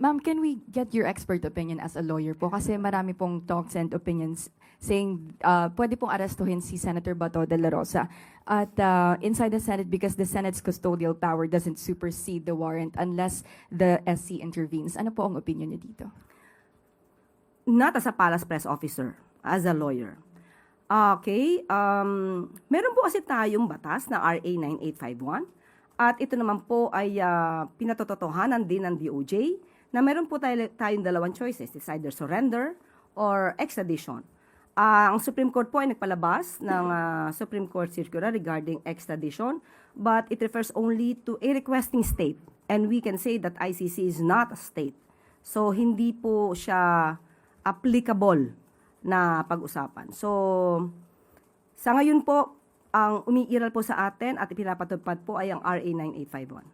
Ma'am, can we get your expert opinion as a lawyer po? Kasi marami pong talks and opinions saying pwede pong arestuhin si Senator Bato de la Rosa at inside the Senate because the Senate's custodial power doesn't supersede the warrant unless the SC intervenes. Ano po ang opinion niyo dito? Not as a palace press officer, as a lawyer. Okay, meron po kasi tayong batas na RA 9851 at ito naman po ay pinatototohanan din ng DOJ na meron po tayong dalawang choices, it's either surrender or extradition. Ang Supreme Court po ay nagpalabas ng Supreme Court circular regarding extradition, but it refers only to a requesting state. And we can say that ICC is not a state. So, hindi po siya applicable na pag-usapan. So, sa ngayon po, ang umiiral po sa atin at ipinapatupad po ay ang RA 9851.